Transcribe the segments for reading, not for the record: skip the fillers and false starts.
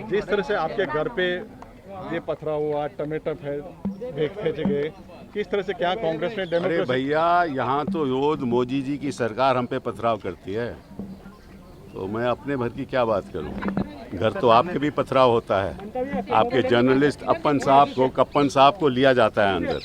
जिस तरह से आपके घर पे ये पथराव हुआ, टमाटर फेंचे गए, किस तरह से क्या कांग्रेस ने अरे डेमोक्रेसी? भैया, यहाँ तो रोज मोदी जी की सरकार हम पे पथराव करती है, तो मैं अपने भर की क्या बात करूँ। घर तो आपके भी पथराव होता है। आपके जर्नलिस्ट कप्पन साहब को लिया जाता है अंदर।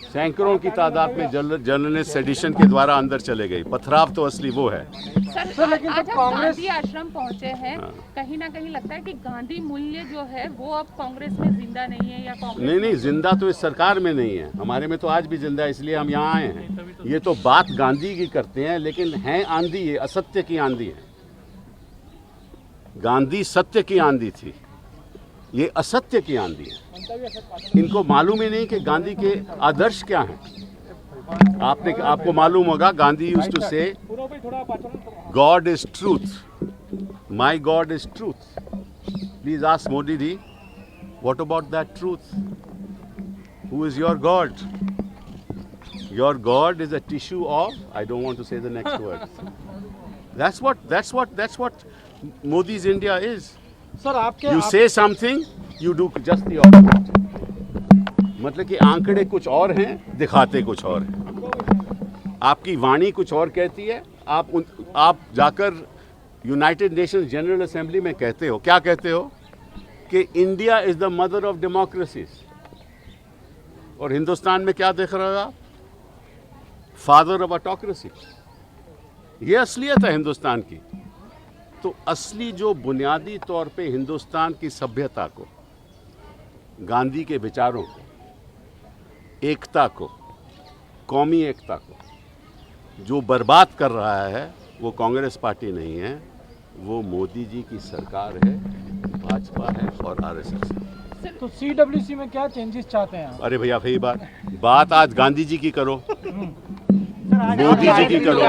सैकड़ों की तादाद में जर्नलिस्ट सेडिशन के द्वारा अंदर चले गए। पथराव तो असली वो है। सर लेकिन आज आप गांधी आश्रम पहुंचे हैं, कहीं ना कहीं लगता है कि गांधी मूल्य जो है वो अब कांग्रेस में जिंदा नहीं है, या कांग्रेस नहीं, जिंदा तो इस सरकार में नहीं है, हमारे में तो आज भी जिंदा है, इसलिए हम यहाँ आए हैं। ये तो बात गांधी की करते हैं, लेकिन है आंधी, ये असत्य की आंधी है। गांधी सत्य की आंधी थी, ये असत्य की आंधी है। इनको मालूम ही नहीं कि गांधी के आदर्श क्या हैं। आपको मालूम होगा, Gandhi used to say God is truth, my God is truth. Please ask Modi ji, what about that truth? Who is your God? Your God is a tissue of, I don't want to say the next word. That's what Modi's India is. Sir आपके You say something, you do just the opposite. मतलब कि आंकड़े कुछ और हैं, दिखाते कुछ और हैं। आपकी वाणी कुछ और कहती है। आप जाकर यूनाइटेड नेशंस जनरल असेंबली में कहते हो, क्या कहते हो? कि India is the mother of democracies. और हिंदुस्तान में क्या देख रहे हो आप? Father of autocracy. ये असलियत है हिंदुस्तान की। तो असली जो बुनियादी तौर पे हिंदुस्तान की सभ्यता को, गांधी के विचारों को, एकता को, कौमी एकता को जो बर्बाद कर रहा है, वो कांग्रेस पार्टी नहीं है, वो मोदी जी की सरकार है, भाजपा है और आरएसएस है। तो सीडब्ल्यूसी में क्या चेंजेस चाहते हैं आप? अरे भैया, वही बात आज गांधी जी की करो, मोदी जी की करो।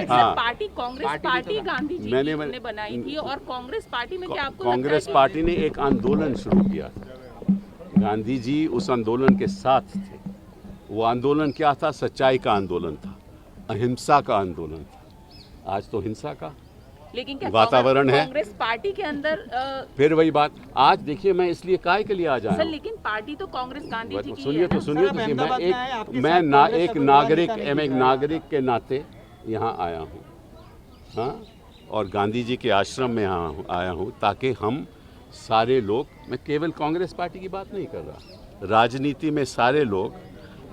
हाँ। पार्टी कांग्रेस पार्टी गांधी जी ने बनाई थी, और कांग्रेस पार्टी में क्या आपको कांग्रेस पार्टी ने एक आंदोलन शुरू किया था। गांधी जी उस आंदोलन के साथ थे। वो आंदोलन क्या था? सच्चाई का आंदोलन था, अहिंसा का आंदोलन था। आज तो हिंसा का लेकिन क्या वातावरण है। कांग्रेस पार्टी के अंदर फिर वही बात। आज देखिए, मैं इसलिए काहे के लिए आ जाऊं? सर लेकिन पार्टी तो कांग्रेस गांधी जी की सुनिए तो एक नागरिक के नाते यहाँ आया हूँ, हाँ, और गांधी जी के आश्रम में यहाँ आया हूँ, ताकि हम सारे लोग, मैं केवल कांग्रेस पार्टी की बात नहीं कर रहा, राजनीति में सारे लोग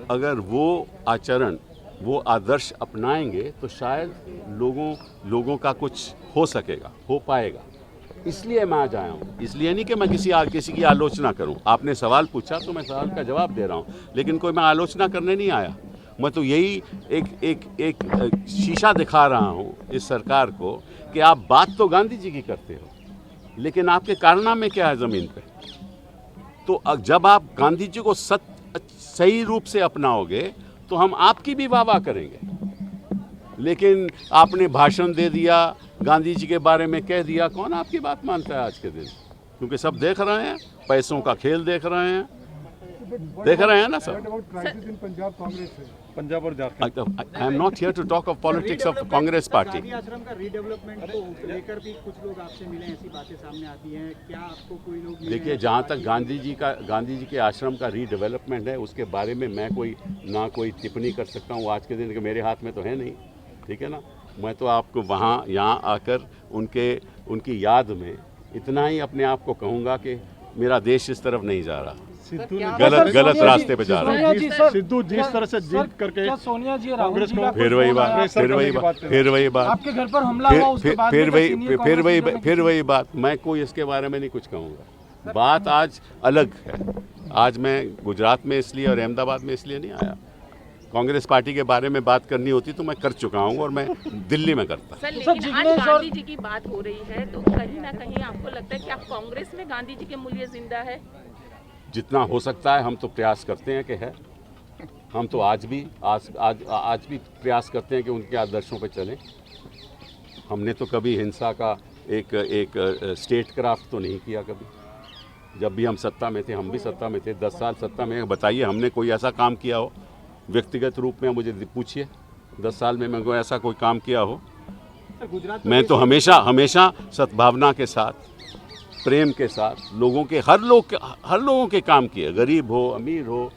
अगर वो आचरण, वो आदर्श अपनाएंगे तो शायद लोगों का कुछ हो सकेगा, हो पाएगा। इसलिए मैं आज आया हूँ। इसलिए नहीं कि मैं किसी की आलोचना करूँ। आपने सवाल पूछा तो मैं सवाल का जवाब दे रहा हूँ, लेकिन कोई मैं आलोचना करने नहीं आया। मैं तो यही एक शीशा दिखा रहा हूँ इस सरकार को कि आप बात तो गांधी जी की करते हो, लेकिन आपके कारनामे क्या है ज़मीन पे? तो जब आप गांधी जी को सही रूप से अपनाओगे तो हम आपकी भी वाह करेंगे। लेकिन आपने भाषण दे दिया, गांधी जी के बारे में कह दिया, कौन आपकी बात मानता है आज के दिन? क्योंकि सब देख रहे हैं, पैसों का खेल देख रहे हैं ना सर। पंजाब और Jharkhand. I am not here to talk of politics of Congress party. Gandhi Ashram का रीडेवलपमेंट को लेकर भी कुछ लोग आपसे मिले, ऐसी बातें सामने आती हैं, क्या आपको कोई लोग मिले? देखिए, जहाँ तक गांधी जी के आश्रम का रीडेवलपमेंट है, उसके बारे में मैं कोई टिप्पणी कर सकता हूँ आज के दिन, के मेरे हाथ में तो है नहीं, ठीक है ना। मैं तो आपको यहाँ आकर उनकी याद में इतना ही अपने आप को कहूँगा कि मेरा देश इस तरफ नहीं जा रहा, गलत रास्ते पे जा रहा है। सिद्धू जिस तरह से जीत करके सोनिया जी कांग्रेस को फिर वही बात आपके घर पर हमला हुआ, उसके बाद फिर वही बात। मैं कोई इसके बारे में नहीं कुछ कहूँगा। बात आज अलग है। आज मैं गुजरात में इसलिए और अहमदाबाद में इसलिए नहीं आया। कांग्रेस पार्टी के बारे में बात करनी होती तो मैं कर चुका हूँ, और मैं दिल्ली में करता। सर लेकिन आज गांधी जी की बात हो रही है, तो कहीं ना कहीं आपको लगता है कि आप कांग्रेस में गांधी जी के मूल्य जिंदा है? जितना हो सकता है हम तो प्रयास करते हैं कि है। हम तो आज भी प्रयास करते हैं कि उनके आदर्शों पर चलें। हमने तो कभी हिंसा का एक स्टेट क्राफ्ट तो नहीं किया कभी। जब भी हम सत्ता में थे, हम भी सत्ता में थे, 10 साल सत्ता में। बताइए, हमने कोई ऐसा काम किया हो व्यक्तिगत रूप में? मुझे पूछिए, 10 साल में मैं कोई ऐसा कोई काम किया हो? मैं तो हमेशा सद्भावना के साथ, प्रेम के साथ लोगों के हर लोगों के काम किए, गरीब हो अमीर हो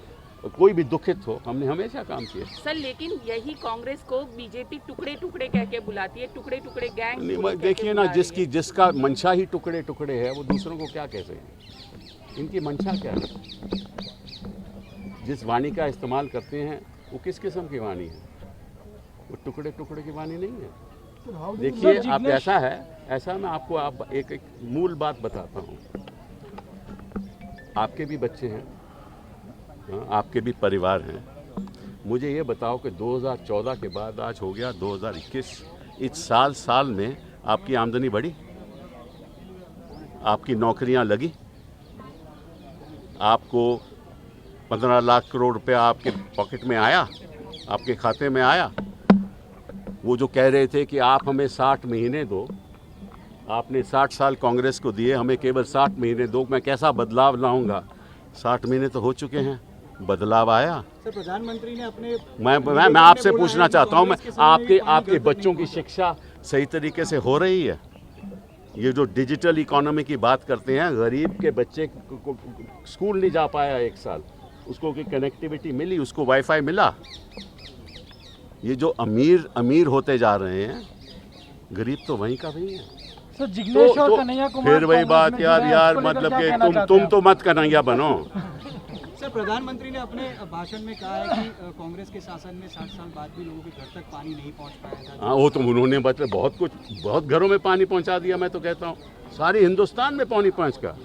कोई भी दुखित हो, हमने हमेशा काम किए। सर लेकिन यही कांग्रेस को बीजेपी टुकड़े टुकड़े कह के बुलाती है, टुकड़े टुकड़े गैंग। देखिए ना, जिसका मंशा ही टुकड़े टुकड़े है वो दूसरों को क्या कह सकते हैं। इनकी मंशा क्या है? जिस वाणी का इस्तेमाल करते हैं वो किस किस्म की वाणी है? वो टुकड़े टुकड़े की वाणी नहीं है। देखिए आप ऐसा मैं आपको एक मूल बात बताता हूँ। आपके भी बच्चे हैं, आपके भी परिवार हैं। मुझे ये बताओ कि 2014 के बाद आज हो गया 2021, इस साल में आपकी आमदनी बढ़ी? आपकी नौकरियां लगी? आपको 15 लाख करोड़ रुपया आपके पॉकेट में आया, आपके खाते में आया? वो जो कह रहे थे कि आप हमें 60 महीने दो, आपने 60 साल कांग्रेस को दिए, हमें केवल 60 महीने दो, मैं कैसा बदलाव लाऊंगा। 60 महीने तो हो चुके हैं, बदलाव आया? सर प्रधानमंत्री ने अपने मैं आपसे पूछना चाहता हूं, मैं आपके बच्चों की शिक्षा सही तरीके से हो रही है? ये जो डिजिटल इकोनॉमी की बात करते हैं, गरीब के बच्चे को स्कूल नहीं जा पाया 1 साल, उसको की कनेक्टिविटी मिली, उसको वाईफाई मिला? ये जो अमीर होते जा रहे हैं, गरीब तो वहीं का वहीं है। सर जिग्नेश और कन्हैया कुमार फिर वही बात यार मतलब कि तुम तो मत कन्हैया बनो। सर प्रधानमंत्री ने अपने भाषण में कहा है कि कांग्रेस के शासन में 60 साल बाद भी लोगों के घर तक पानी नहीं पहुंच पाया था। हाँ, वो तो उन्होंने बहुत घरों में पानी पहुंचा दिया। मैं तो कहता हूँ सारे हिंदुस्तान में पानी पहुँच गया,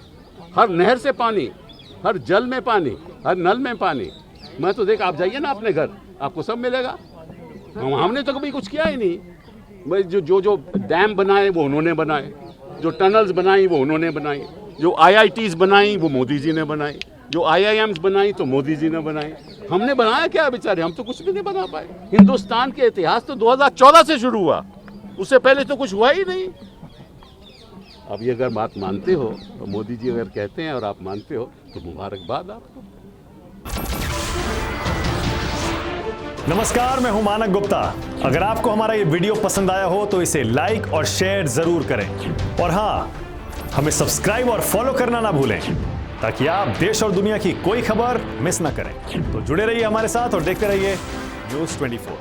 हर नहर से पानी, हर जल में पानी, हर नल में पानी। मैं तो देख, आप जाइए ना अपने घर, आपको सब मिलेगा। हमने तो कभी कुछ किया ही नहीं। जो डैम बनाए वो उन्होंने बनाए, जो टनल्स बनाई वो उन्होंने बनाई, जो IITs बनाई वो मोदी जी ने बनाई, जो IIMs बनाई तो मोदी जी ने बनाई। हमने बनाया क्या बेचारे? हम तो कुछ भी नहीं बना पाए। हिंदुस्तान के इतिहास तो 2014 से शुरू हुआ, उससे पहले तो कुछ हुआ ही नहीं। अब ये अगर बात मानते हो तो मोदी जी अगर कहते हैं और आप मानते हो तो मुबारकबाद आपको। नमस्कार, मैं हूं मानक गुप्ता। अगर आपको हमारा ये वीडियो पसंद आया हो तो इसे लाइक और शेयर जरूर करें, और हां, हमें सब्सक्राइब और फॉलो करना ना भूलें ताकि आप देश और दुनिया की कोई खबर मिस ना करें। तो जुड़े रहिए हमारे साथ और देखते रहिए न्यूज़ 24।